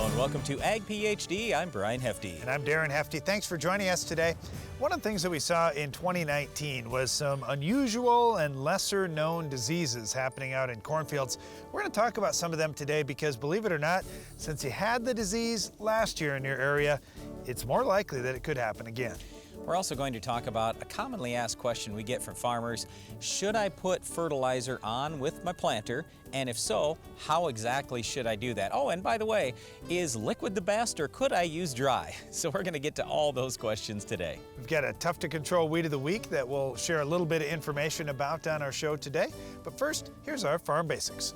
and welcome to Ag PhD. I'm Darren Hefty. And I'm Darren Hefty. Thanks for joining us today. One of the things that we saw in 2019 was some unusual and lesser known diseases happening out in cornfields. We're going to talk about some of them today because, believe it or not, since you had the disease last year in your area, it's more likely that it could happen again. We're also going to talk about a commonly asked question we get from farmers. Should I put fertilizer on with my planter? And if so, how exactly should I do that? Oh, and by the way, is liquid the best or could I use dry? So we're going to get to all those questions today. We've got a tough to control weed of the week that we'll share a little bit of information about on our show today. But first, here's our farm basics.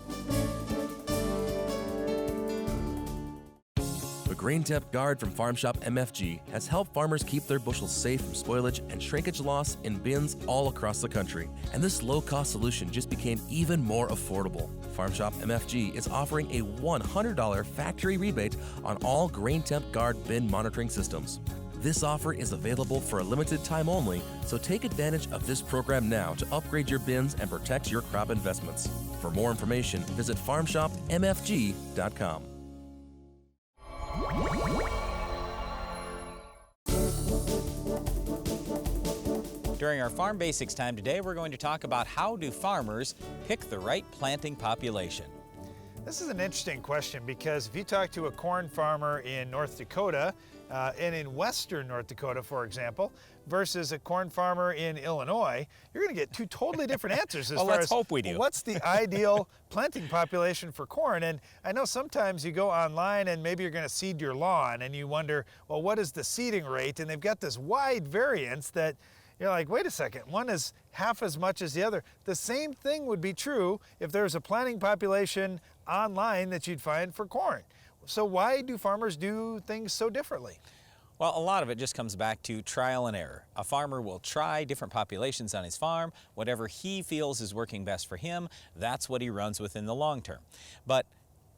The Grain Temp Guard from Farm Shop MFG has helped farmers keep their bushels safe from spoilage and shrinkage loss in bins all across the country. And this low-cost solution just became even more affordable. Farm Shop MFG is offering a $100 factory rebate on all Grain Temp Guard bin monitoring systems. This offer is available for a limited time only, so take advantage of this program now to upgrade your bins and protect your crop investments. For more information, visit farmshopmfg.com. During our Farm Basics time today, we're going to talk about how do farmers pick the right planting population. This is an interesting question because if you talk to a corn farmer in North Dakota and in western North Dakota, for example, versus a corn farmer in Illinois, you're going to get two totally different answers as far as hope we do. What's the ideal planting population for corn. And I know sometimes you go online and maybe you're going to seed your lawn and you wonder, well, what is the seeding rate? And they've got this wide variance that you're like, wait a second, one is half as much as the other. The same thing would be true if there's a planting population online that you'd find for corn. So why do farmers do things so differently? Well, a lot of it just comes back to trial and error. A farmer will try different populations on his farm. Whatever he feels is working best for him, that's what he runs with in the long term. But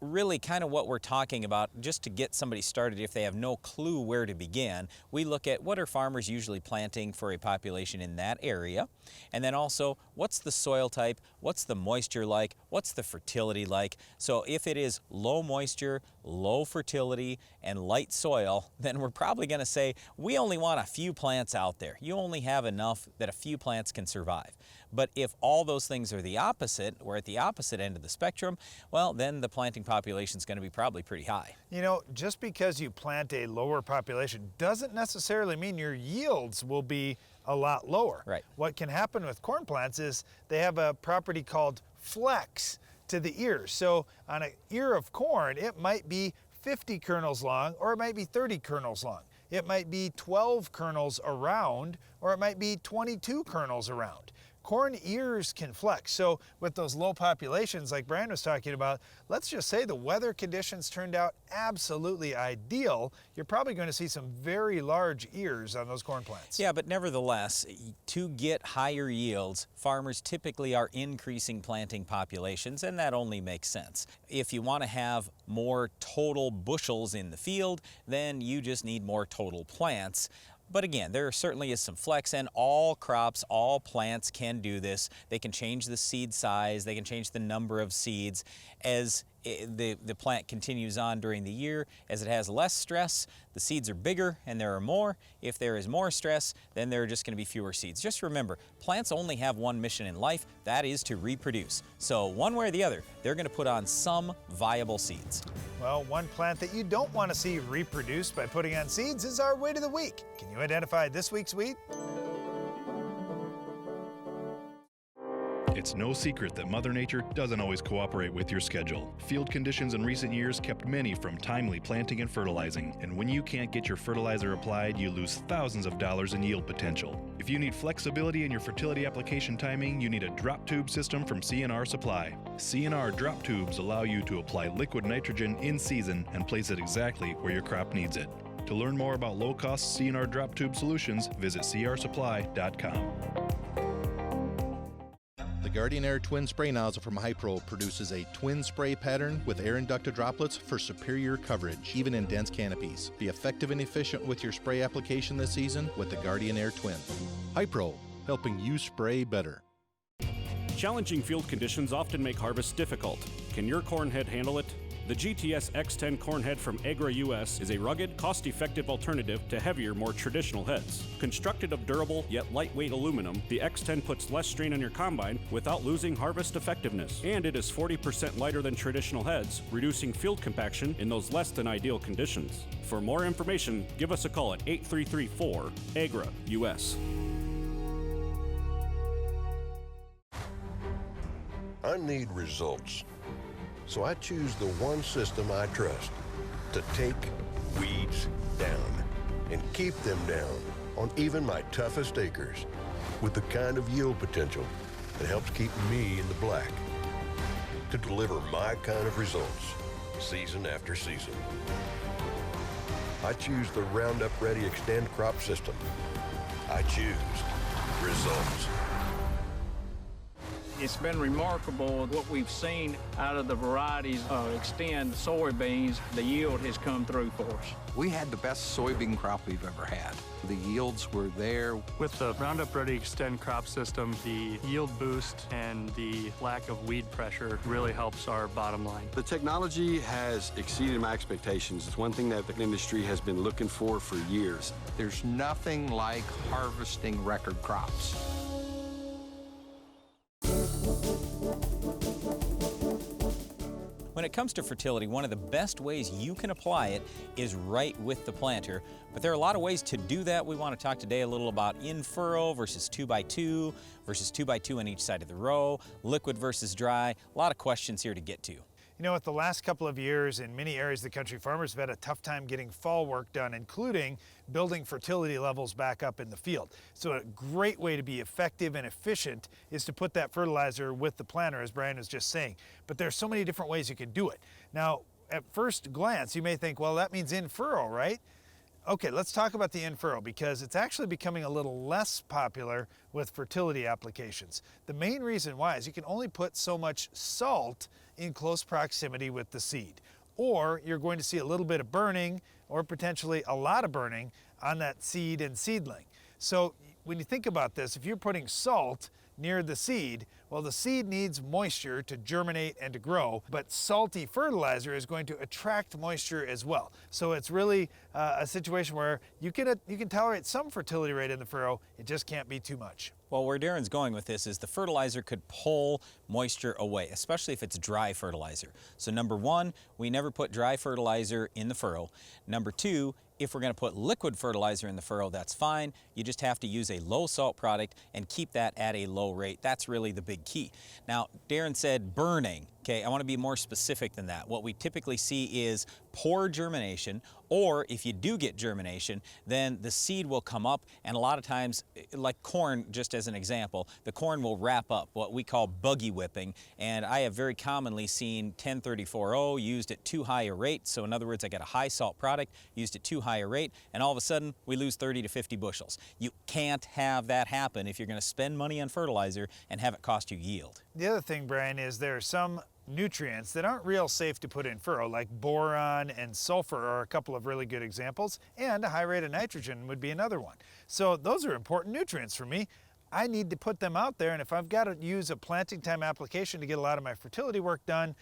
really kind of what we're talking about, just to get somebody started if they have no clue where to begin, we look at what are farmers usually planting for a population in that area, and then also what's the soil type, what's the moisture like, what's the fertility like. So if it is low moisture, low fertility, and light soil, then we're probably going to say we only want a few plants out there. You only have enough that a few plants can survive. But if all those things are the opposite, or at the opposite end of the spectrum, well, then the planting population is going to be probably pretty high. You know, just because you plant a lower population doesn't necessarily mean your yields will be a lot lower. Right. What can happen with corn plants is they have a property called flex to the ear. So on an ear of corn, it might be 50 kernels long, or it might be 30 kernels long. It might be 12 kernels around, or it might be 22 kernels around. Corn ears can flex. So with those low populations like Brian was talking about, let's just say the weather conditions turned out absolutely ideal, you're probably going to see some very large ears on those corn plants. Yeah, but nevertheless, to get higher yields, farmers typically are increasing planting populations, and that only makes sense. If you want to have more total bushels in the field, then you just need more total plants. But again, there certainly is some flex, and all crops, all plants can do this. They can change the seed size, they can change the number of seeds as the plant continues on during the year. As it has less stress, the seeds are bigger and there are more. If there is more stress, then there are just going to be fewer seeds. Just remember, plants only have one mission in life, that is to reproduce. So one way or the other, they're going to put on some viable seeds. Well, one plant that you don't want to see reproduced by putting on seeds is our weed of the week. Can you identify this week's weed? It's no secret that Mother Nature doesn't always cooperate with your schedule. Field conditions in recent years kept many from timely planting and fertilizing, and when you can't get your fertilizer applied, you lose thousands of dollars in yield potential. If you need flexibility in your fertility application timing, you need a drop tube system from C&R Supply. C&R drop tubes allow you to apply liquid nitrogen in season and place it exactly where your crop needs it. To learn more about low-cost C&R drop tube solutions, visit crsupply.com. The Guardian Air Twin Spray Nozzle from Hypro produces a twin spray pattern with air inducted droplets for superior coverage, even in dense canopies. Be effective and efficient with your spray application this season with the Guardian Air Twin. Hypro, helping you spray better. Challenging field conditions often make harvest difficult. Can your corn head handle it? The GTS X10 corn head from Agra US is a rugged, cost-effective alternative to heavier, more traditional heads. Constructed of durable yet lightweight aluminum, the X10 puts less strain on your combine without losing harvest effectiveness. And it is 40% lighter than traditional heads, reducing field compaction in those less than ideal conditions. For more information, give us a call at 8334-AGRA US. I need results, so I choose the one system I trust to take weeds down and keep them down on even my toughest acres with the kind of yield potential that helps keep me in the black to deliver my kind of results season after season. I choose the Roundup Ready Xtend crop system. I choose results. It's been remarkable what we've seen out of the varieties of Xtend soybeans. The yield has come through for us. We had the best soybean crop we've ever had. The yields were there. With the Roundup Ready Xtend crop system, the yield boost and the lack of weed pressure really helps our bottom line. The technology has exceeded my expectations. It's one thing that the industry has been looking for years. There's nothing like harvesting record crops. When it comes to fertility, one of the best ways you can apply it is right with the planter. But there are a lot of ways to do that. We want to talk today a little about in-furrow versus 2x2 versus 2x2 on each side of the row, liquid versus dry. A lot of questions here to get to. You know, with the last couple of years in many areas of the country, farmers have had a tough time getting fall work done, including building fertility levels back up in the field. So a great way to be effective and efficient is to put that fertilizer with the planter, as Brian was just saying. But there's so many different ways you can do it. Now, at first glance, you may think, well, that means in furrow, right? Okay, let's talk about the in-furrow because it's actually becoming a little less popular with fertility applications. The main reason why is you can only put so much salt in close proximity with the seed, or you're going to see a little bit of burning or potentially a lot of burning on that seed and seedling. So when you think about this, if you're putting salt near the seed, well, the seed needs moisture to germinate and to grow, but salty fertilizer is going to attract moisture as well. So it's really a situation where you can tolerate some fertility rate in the furrow, it just can't be too much. Well, where Darren's going with this is the fertilizer could pull moisture away, especially if it's dry fertilizer. So number one, we never put dry fertilizer in the furrow. Number two, if we're going to put liquid fertilizer in the furrow, that's fine. You just have to use a low salt product and keep that at a low rate. That's really the big key. Now, Darren said burning. Okay, I want to be more specific than that. What we typically see is poor germination, or if you do get germination, then the seed will come up, and a lot of times, like corn, just as an example, the corn will wrap up, what we call buggy whipping, and I have very commonly seen 1034-0 used at too high a rate. So in other words, I got a high salt product used at too high a rate, and all of a sudden we lose 30 to 50 bushels. You can't have that happen if you're going to spend money on fertilizer and have it cost you yield. The other thing, Brian, is there are some nutrients that aren't real safe to put in furrow, like boron and sulfur are a couple of really good examples, and a high rate of nitrogen would be another one. So those are important nutrients for me. I need to put them out there, and if I've got to use a planting time application to get a lot of my fertility work done,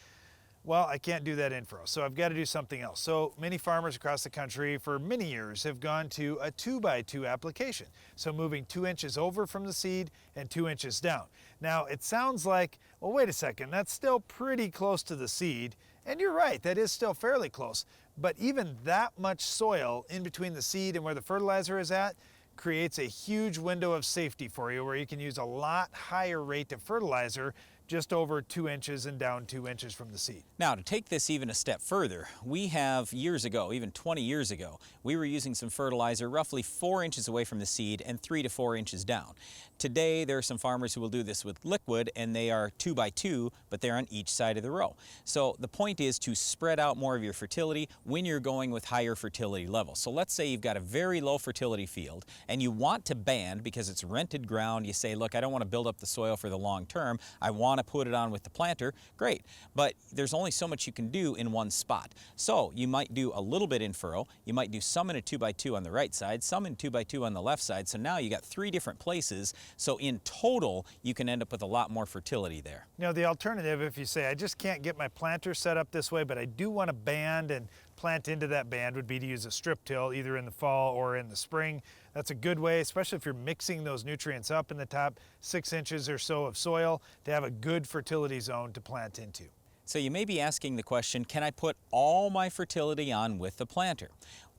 well, I can't do that in furrow, so I've got to do something else. So many farmers across the country for many years have gone to a 2x2 application. So moving 2 inches over from the seed and 2 inches down. Now it sounds like, well, wait a second, that's still pretty close to the seed. And you're right, that is still fairly close. But even that much soil in between the seed and where the fertilizer is at creates a huge window of safety for you where you can use a lot higher rate of fertilizer just over 2 inches and down 2 inches from the seed. Now, to take this even a step further, we have years ago, even 20 years ago, we were using some fertilizer roughly 4 inches away from the seed and 3 to 4 inches down. Today, there are some farmers who will do this with liquid, and they are 2x2, but they're on each side of the row. So the point is to spread out more of your fertility when you're going with higher fertility levels. So let's say you've got a very low fertility field, and you want to band because it's rented ground. You say, look, I don't want to build up the soil for the long term. I want to to put it on with the planter, great. But there's only so much you can do in one spot. So you might do a little bit in furrow, you might do some in a 2x2 on the right side, some in 2x2 on the left side. So now you got 3 different places. So in total, you can end up with a lot more fertility there. You know, the alternative, if you say, I just can't get my planter set up this way, but I do want to band and plant into that band, would be to use a strip till either in the fall or in the spring. That's a good way, especially if you're mixing those nutrients up in the top 6 inches or so of soil, to have a good fertility zone to plant into. So you may be asking the question, can I put all my fertility on with the planter?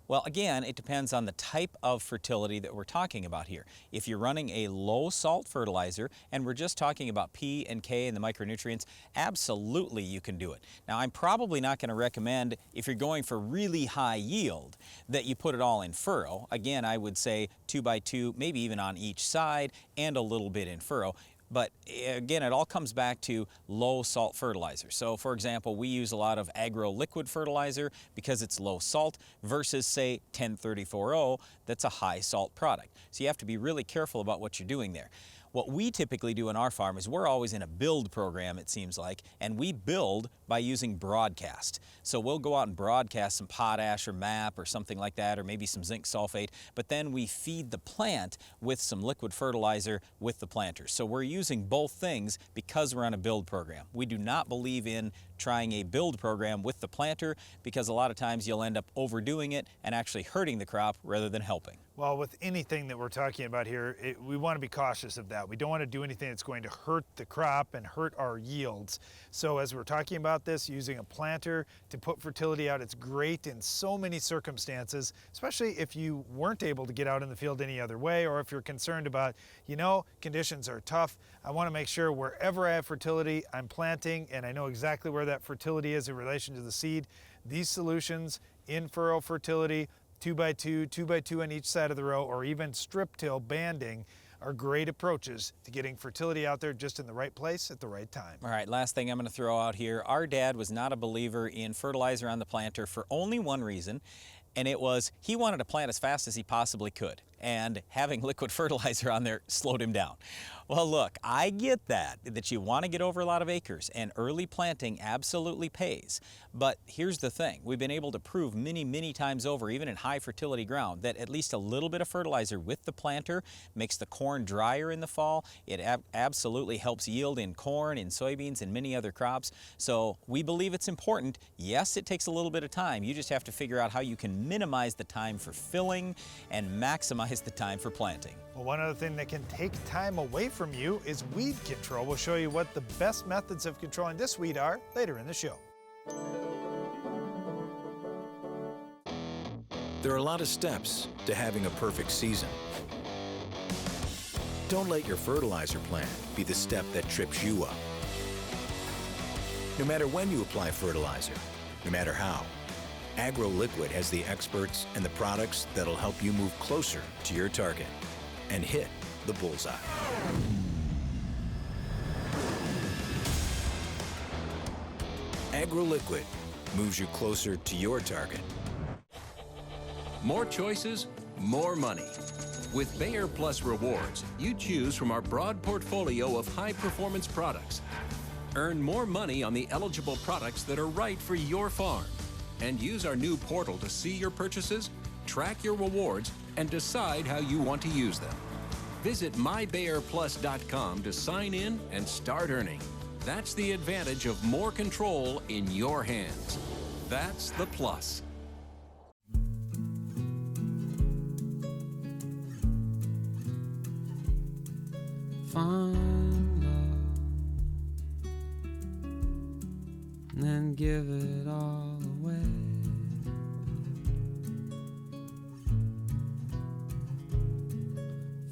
Well, again, it depends on the type of fertility that we're talking about here. If you're running a low salt fertilizer, and we're just talking about P and K and the micronutrients, absolutely you can do it. Now, I'm probably not going to recommend, if you're going for really high yield, that you put it all in furrow. Again, I would say 2x2, maybe even on each side, and a little bit in furrow. But again, it all comes back to low salt fertilizer. So for example, we use a lot of agro liquid fertilizer because it's low salt versus say 10-30-4-0, that's a high salt product. So you have to be really careful about what you're doing there. What we typically do in our farm is we're always in a build program, it seems like, and we build by using broadcast. So we'll go out and broadcast some potash or MAP or something like that, or maybe some zinc sulfate, but then we feed the plant with some liquid fertilizer with the planter. So we're using both things because we're on a build program. We do not believe in trying a build program with the planter because a lot of times you'll end up overdoing it and actually hurting the crop rather than helping. Well, with anything that we're talking about here, we want to be cautious of that. We don't want to do anything that's going to hurt the crop and hurt our yields. So as we're talking about this, using a planter to put fertility out, it's great in so many circumstances, especially if you weren't able to get out in the field any other way, or if you're concerned about, you know, conditions are tough. I want to make sure wherever I have fertility, I'm planting, and I know exactly where that fertility is in relation to the seed. These solutions, in furrow fertility, 2x2, 2x2 on each side of the row, or even strip till banding, are great approaches to getting fertility out there just in the right place at the right time. All right, last thing I'm going to throw out here. Our dad was not a believer in fertilizer on the planter for only one reason, and it was he wanted to plant as fast as he possibly could, and having liquid fertilizer on there slowed him down. Well, look, I get that you want to get over a lot of acres, and early planting absolutely pays. But here's the thing. We've been able to prove many times over, even in high fertility ground, that at least a little bit of fertilizer with the planter makes the corn drier in the fall. It absolutely helps yield in corn, in soybeans, and many other crops. So we believe it's important. Yes, it takes a little bit of time. You just have to figure out how you can minimize the time for filling and maximize the time for planting. Well, one other thing that can take time away from you is weed control. We'll show you what the best methods of controlling this weed are later in the show. There are a lot of steps to having a perfect season. Don't let your fertilizer plan be the step that trips you up. No matter when you apply fertilizer, no matter how, AgroLiquid has the experts and the products that'll help you move closer to your target and hit the bullseye. AgroLiquid moves you closer to your target. More choices, more money. With Bayer Plus Rewards, you choose from our broad portfolio of high-performance products. Earn more money on the eligible products that are right for your farm. And use our new portal to see your purchases, track your rewards, and decide how you want to use them. Visit mybayerplus.com to sign in and start earning. That's the advantage of more control in your hands. That's the plus. Find love, and then give it all away.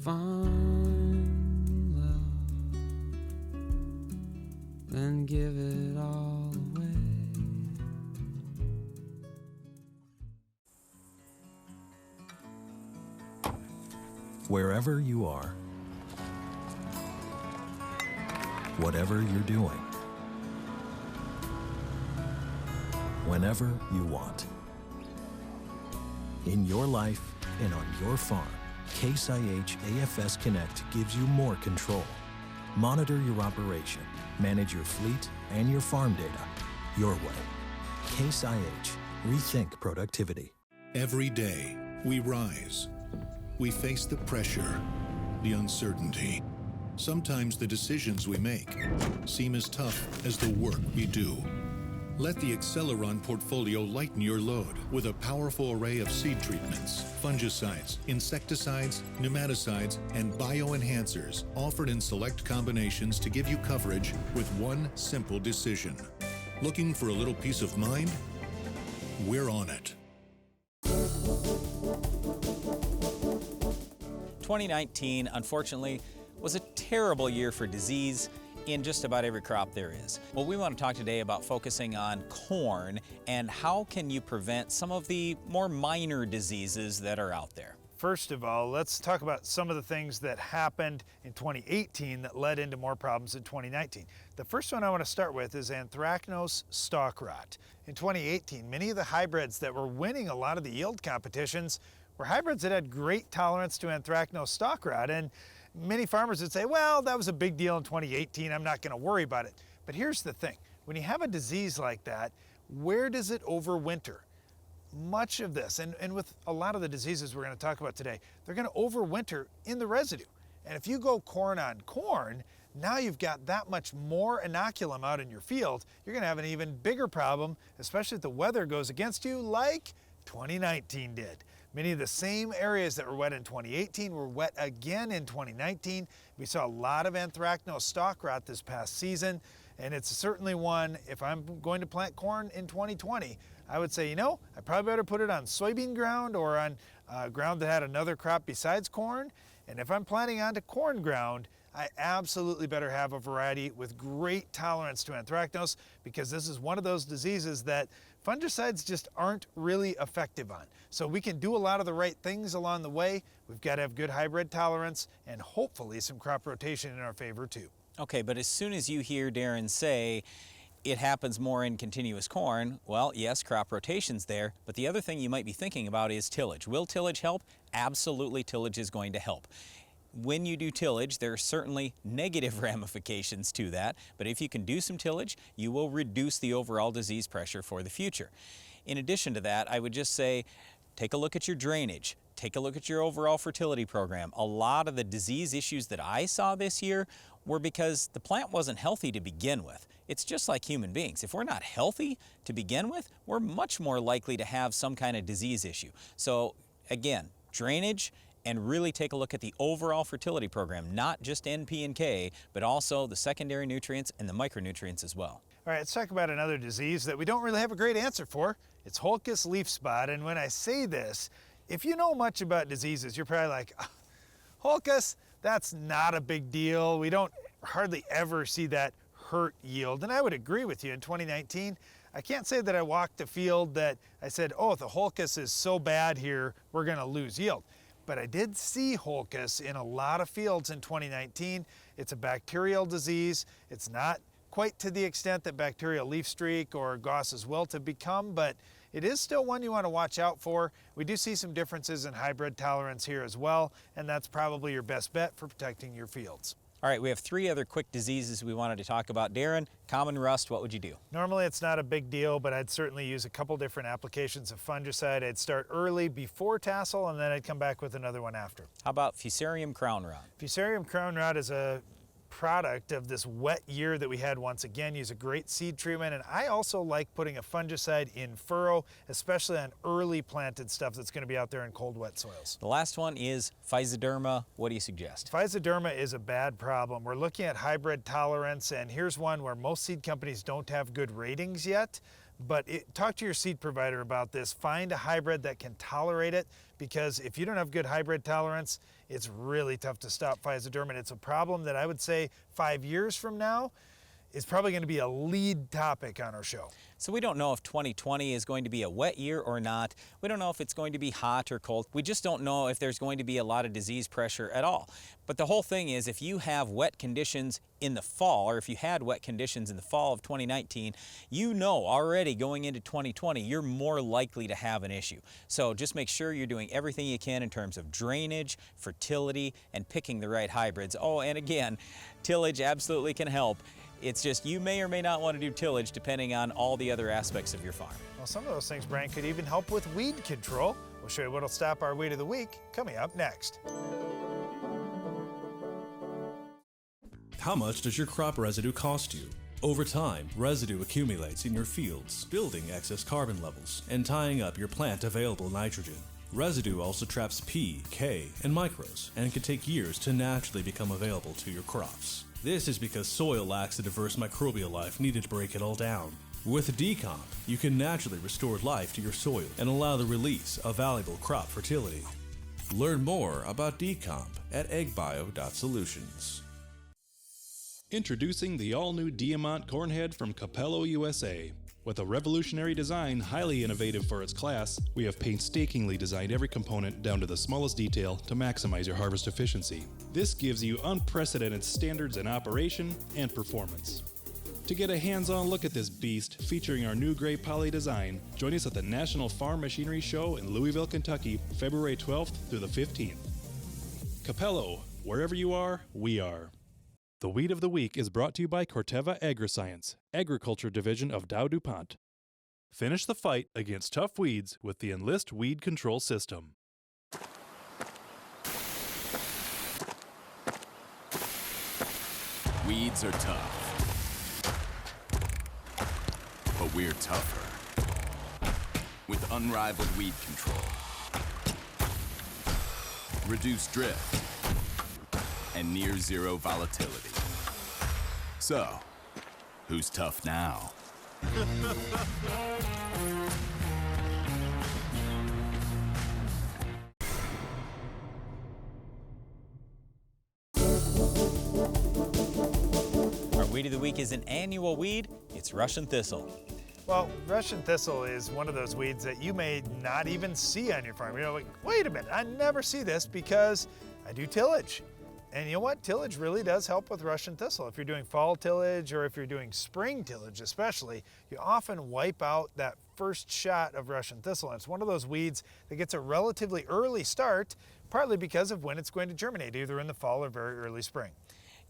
Find love, then give it all away. Wherever you are, whatever you're doing, whenever you want. In your life and on your farm, Case IH AFS Connect gives you more control. Monitor your operation, manage your fleet and your farm data your way. Case IH. Rethink productivity. Every day, we rise. We face the pressure, the uncertainty. Sometimes the decisions we make seem as tough as the work we do. Let the Acceleron portfolio lighten your load with a powerful array of seed treatments, fungicides, insecticides, nematicides, and bioenhancers offered in select combinations to give you coverage with one simple decision. Looking for a little peace of mind? We're on it. 2019, unfortunately, was a terrible year for disease in just about every crop there is. Well, we want to talk today about focusing on corn and how can you prevent some of the more minor diseases that are out there. First of all, let's talk about some of the things that happened in 2018 that led into more problems in 2019. The first one I want to start with is Anthracnose Stalk Rot. In 2018, many of the hybrids that were winning a lot of the yield competitions were hybrids that had great tolerance to Anthracnose Stalk Rot, and many farmers would say, well, that was a big deal in 2018, I'm not going to worry about it. But here's the thing, when you have a disease like that, where does it overwinter? Much of this, and with a lot of the diseases we're going to talk about today, they're going to overwinter in the residue. And if you go corn on corn, now you've got that much more inoculum out in your field, you're going to have an even bigger problem, especially if the weather goes against you like 2019 did. Many of the same areas that were wet in 2018 were wet again in 2019. We saw a lot of Anthracnose Stalk Rot this past season, and it's certainly one, if I'm going to plant corn in 2020, I would say, you know, I probably better put it on soybean ground or on ground that had another crop besides corn. And if I'm planting onto corn ground, I absolutely better have a variety with great tolerance to anthracnose, because this is one of those diseases that fungicides just aren't really effective on. So we can do a lot of the right things along the way. We've got to have good hybrid tolerance and hopefully some crop rotation in our favor too. Okay, but as soon as you hear Darren say it happens more in continuous corn, well, yes, crop rotation's there, but the other thing you might be thinking about is tillage. Will tillage help? Absolutely, tillage is going to help. When you do tillage, there are certainly negative ramifications to that, but if you can do some tillage, you will reduce the overall disease pressure for the future. In addition to that, I would just say, take a look at your drainage. Take a look at your overall fertility program. A lot of the disease issues that I saw this year were because the plant wasn't healthy to begin with. It's just like human beings. If we're not healthy to begin with, we're much more likely to have some kind of disease issue. So again, drainage, and really take a look at the overall fertility program, not just N, P, and K, but also the secondary nutrients and the micronutrients as well. All right, let's talk about another disease that we don't really have a great answer for. It's Hocus leaf spot, and when I say this, if you know much about diseases, you're probably like, oh, Hocus, that's not a big deal. We don't hardly ever see that hurt yield, and I would agree with you. In 2019, I can't say that I walked a field that I said, oh, the Hocus is so bad here, we're gonna lose yield. But I did see Hocus in a lot of fields in 2019. It's a bacterial disease. It's not quite to the extent that bacterial leaf streak or Gauss's wilt have become, but it is still one you want to watch out for. We do see some differences in hybrid tolerance here as well, and that's probably your best bet for protecting your fields. All right, we have 3 other quick diseases we wanted to talk about. Darren, common rust, what would you do? Normally it's not a big deal, but I'd certainly use a couple different applications of fungicide. I'd start early before tassel, and then I'd come back with another one after. How about Fusarium crown rot? Fusarium crown rot is a product of this wet year that we had once again. Use a great seed treatment, and I also like putting a fungicide in furrow, especially on early planted stuff that's going to be out there in cold, wet soils. The last one is Fisa Derma. What do you suggest? Fisa Derma is a bad problem. We're looking at hybrid tolerance, and here's one where most seed companies don't have good ratings yet. But talk to your seed provider about this. Find a hybrid that can tolerate it, because if you don't have good hybrid tolerance, it's really tough to stop Fisa Derma. It's a problem that I would say 5 years from now, is probably going to be a lead topic on our show. So we don't know if 2020 is going to be a wet year or not. We don't know if it's going to be hot or cold. We just don't know if there's going to be a lot of disease pressure at all. But the whole thing is, if you have wet conditions in the fall, or if you had wet conditions in the fall of 2019, you know already going into 2020, you're more likely to have an issue. So just make sure you're doing everything you can in terms of drainage, fertility, and picking the right hybrids. Oh, and again, tillage absolutely can help. It's just you may or may not want to do tillage depending on all the other aspects of your farm. Well, some of those things, Brian, could even help with weed control. We'll show you what'll stop our weed of the week coming up next. How much does your crop residue cost you? Over time, residue accumulates in your fields, building excess carbon levels and tying up your plant available nitrogen. Residue also traps P, K, and microbes and can take years to naturally become available to your crops. This is because soil lacks the diverse microbial life needed to break it all down. With decomp, you can naturally restore life to your soil and allow the release of valuable crop fertility. Learn more about decomp at eggbio.solutions. Introducing the all-new Diamant Cornhead from Capello, USA. With a revolutionary design highly innovative for its class, we have painstakingly designed every component down to the smallest detail to maximize your harvest efficiency. This gives you unprecedented standards in operation and performance. To get a hands-on look at this beast featuring our new gray poly design, join us at the National Farm Machinery Show in Louisville, Kentucky, February 12th through the 15th. Capello, wherever you are, we are. The Weed of the Week is brought to you by Corteva Agriscience, Agriculture Division of Dow DuPont. Finish the fight against tough weeds with the Enlist Weed Control System. Weeds are tough, but we're tougher. With unrivaled weed control, reduced drift, and near zero volatility. So, who's tough now? Our Weed of the Week is an annual weed. It's Russian thistle. Well, Russian thistle is one of those weeds that you may not even see on your farm. You know, like, wait a minute, I never see this because I do tillage. And you know what? Tillage really does help with Russian thistle. If you're doing fall tillage or if you're doing spring tillage especially, you often wipe out that first shot of Russian thistle. And it's one of those weeds that gets a relatively early start, partly because of when it's going to germinate, either in the fall or very early spring.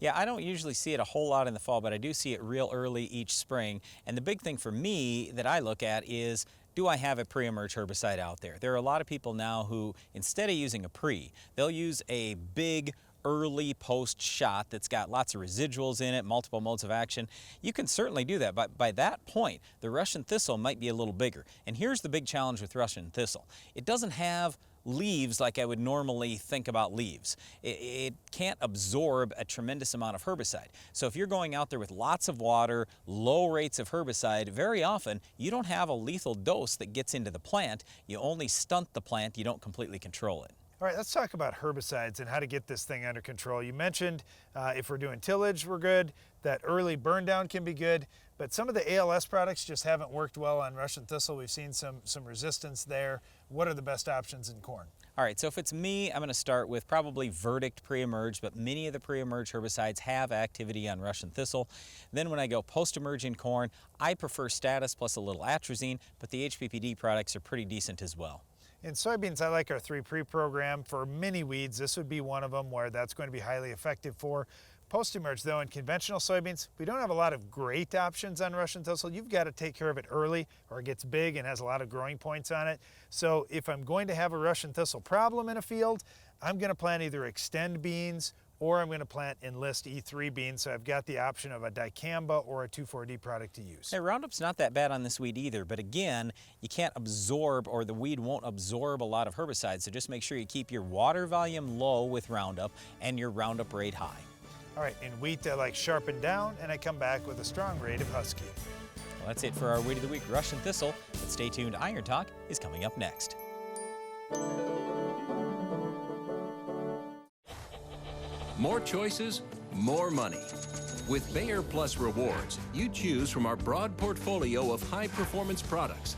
Yeah, I don't usually see it a whole lot in the fall, but I do see it real early each spring. And the big thing for me that I look at is, do I have a pre-emerge herbicide out there? There are a lot of people now who, instead of using a pre, they'll use a big early post shot that's got lots of residuals in it, multiple modes of action. You can certainly do that, but by that point, the Russian thistle might be a little bigger. And here's the big challenge with Russian thistle. It doesn't have leaves like I would normally think about leaves. It can't absorb a tremendous amount of herbicide. So if you're going out there with lots of water, low rates of herbicide, very often you don't have a lethal dose that gets into the plant. You only stunt the plant, you don't completely control it. All right, let's talk about herbicides and how to get this thing under control. You mentioned if we're doing tillage, we're good. That early burn down can be good, but some of the ALS products just haven't worked well on Russian thistle. We've seen some resistance there. What are the best options in corn? All right, so if it's me, I'm going to start with probably Verdict pre-emerge, but many of the pre-emerge herbicides have activity on Russian thistle. Then when I go post-emerge in corn, I prefer Status plus a little atrazine, but the HPPD products are pretty decent as well. In soybeans, I like our 3-Pre program. For mini weeds, this would be one of them where that's going to be highly effective for. Post-emerge, though, in conventional soybeans, we don't have a lot of great options on Russian thistle. You've got to take care of it early or it gets big and has a lot of growing points on it. So if I'm going to have a Russian thistle problem in a field, I'm going to plant either Extend beans or I'm going to plant Enlist E3 beans, so I've got the option of a dicamba or a 2,4-D product to use. Hey, Roundup's not that bad on this weed either, but again, you can't absorb, or the weed won't absorb a lot of herbicide, so just make sure you keep your water volume low with Roundup and your Roundup rate high. All right, in wheat, I like Sharpen Down, and I come back with a strong rate of Husky. Well, that's it for our Weed of the Week, Russian Thistle, but stay tuned, Iron Talk is coming up next. More choices, more money. With Bayer Plus Rewards, you choose from our broad portfolio of high-performance products.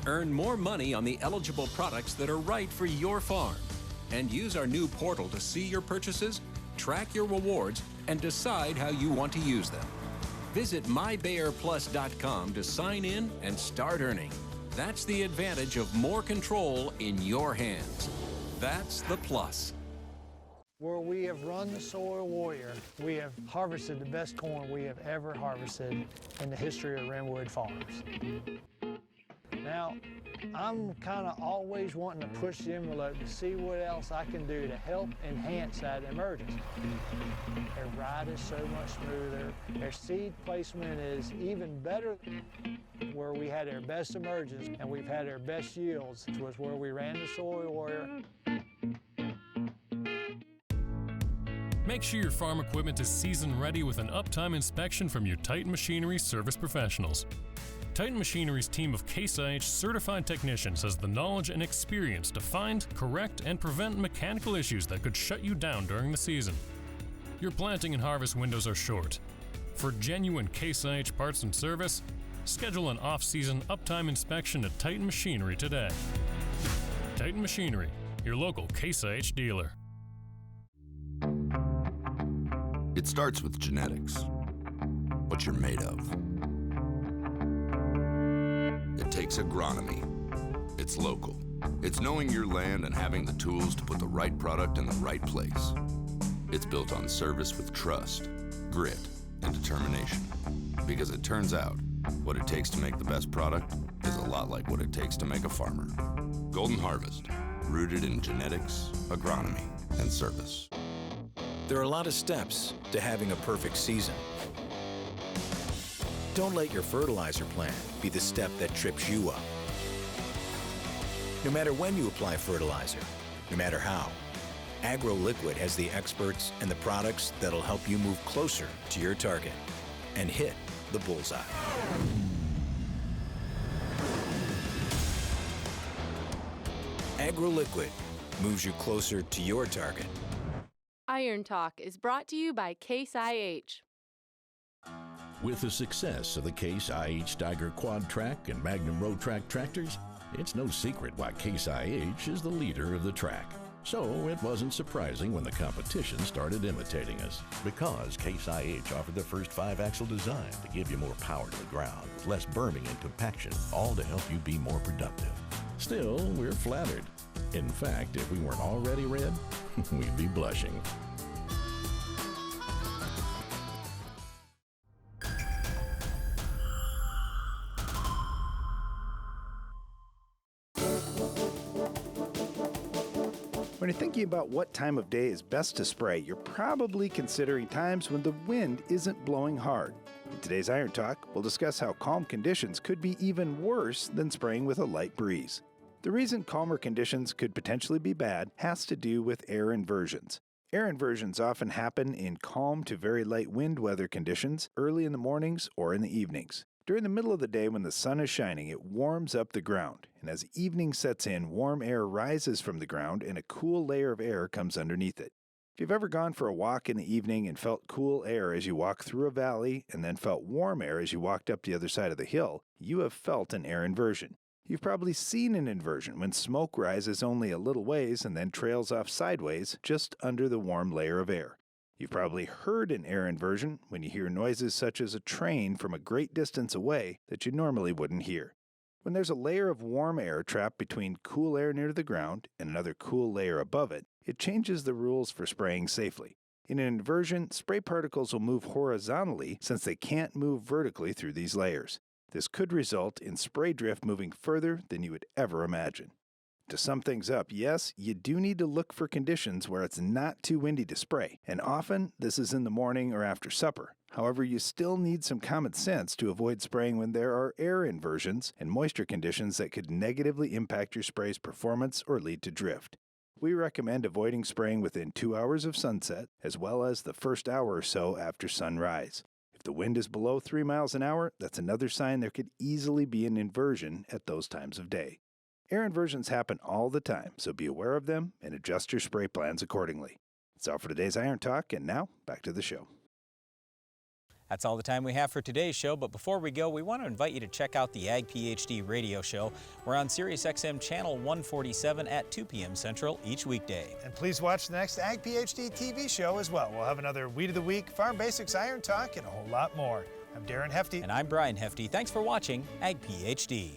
Earn more money on the eligible products that are right for your farm. And use our new portal to see your purchases, track your rewards, and decide how you want to use them. Visit mybayerplus.com to sign in and start earning. That's the advantage of more control in your hands. That's the plus. Where we have run the Soil Warrior, we have harvested the best corn we have ever harvested in the history of Wrenwood Farms. Now, I'm kind of always wanting to push the envelope to see what else I can do to help enhance that emergence. Their ride is so much smoother. Their seed placement is even better. Where we had our best emergence and we've had our best yields was where we ran the Soil Warrior. Make sure your farm equipment is season ready with an uptime inspection from your Titan Machinery service professionals. Titan Machinery's team of Case IH certified technicians has the knowledge and experience to find, correct, and prevent mechanical issues that could shut you down during the season. Your planting and harvest windows are short. For genuine Case IH parts and service, schedule an off-season uptime inspection at Titan Machinery today. Titan Machinery, your local Case IH dealer. It starts with genetics, what you're made of. It takes agronomy. It's local. It's knowing your land and having the tools to put the right product in the right place. It's built on service with trust, grit, and determination. Because it turns out, what it takes to make the best product is a lot like what it takes to make a farmer. Golden Harvest, rooted in genetics, agronomy, and service. There are a lot of steps to having a perfect season. Don't let your fertilizer plan be the step that trips you up. No matter when you apply fertilizer, no matter how, AgroLiquid has the experts and the products that'll help you move closer to your target and hit the bullseye. AgroLiquid moves you closer to your target. Iron Talk is brought to you by Case IH. With the success of the Case IH Steiger Quad Track and Magnum Road Track tractors, it's no secret why Case IH is the leader of the track. So it wasn't surprising when the competition started imitating us, because Case IH offered the first 5-axle design to give you more power to the ground, with less berming and compaction, all to help you be more productive. Still, we're flattered. In fact, if we weren't already red, we'd be blushing. When you're thinking about what time of day is best to spray, you're probably considering times when the wind isn't blowing hard. In today's Iron Talk, we'll discuss how calm conditions could be even worse than spraying with a light breeze. The reason calmer conditions could potentially be bad has to do with air inversions. Air inversions often happen in calm to very light wind weather conditions early in the mornings or in the evenings. During the middle of the day when the sun is shining, it warms up the ground, and as evening sets in, warm air rises from the ground and a cool layer of air comes underneath it. If you've ever gone for a walk in the evening and felt cool air as you walk through a valley and then felt warm air as you walked up the other side of the hill, you have felt an air inversion. You've probably seen an inversion when smoke rises only a little ways and then trails off sideways just under the warm layer of air. You've probably heard an air inversion when you hear noises such as a train from a great distance away that you normally wouldn't hear. When there's a layer of warm air trapped between cool air near the ground and another cool layer above it, it changes the rules for spraying safely. In an inversion, spray particles will move horizontally since they can't move vertically through these layers. This could result in spray drift moving further than you would ever imagine. To sum things up, yes, you do need to look for conditions where it's not too windy to spray, and often this is in the morning or after supper. However, you still need some common sense to avoid spraying when there are air inversions and moisture conditions that could negatively impact your spray's performance or lead to drift. We recommend avoiding spraying within 2 hours of sunset, as well as the first hour or so after sunrise. If the wind is below 3 miles an hour, that's another sign there could easily be an inversion at those times of day. Air inversions happen all the time, so be aware of them and adjust your spray plans accordingly. That's all for today's Iron Talk, and now back to the show. That's all the time we have for today's show, but before we go, we want to invite you to check out the Ag PhD radio show. We're on Sirius XM channel 147 at 2 p.m. Central each weekday. And please watch the next Ag PhD TV show as well. We'll have another Weed of the Week, Farm Basics Iron Talk, and a whole lot more. I'm Darren Hefty. And I'm Brian Hefty. Thanks for watching Ag PhD.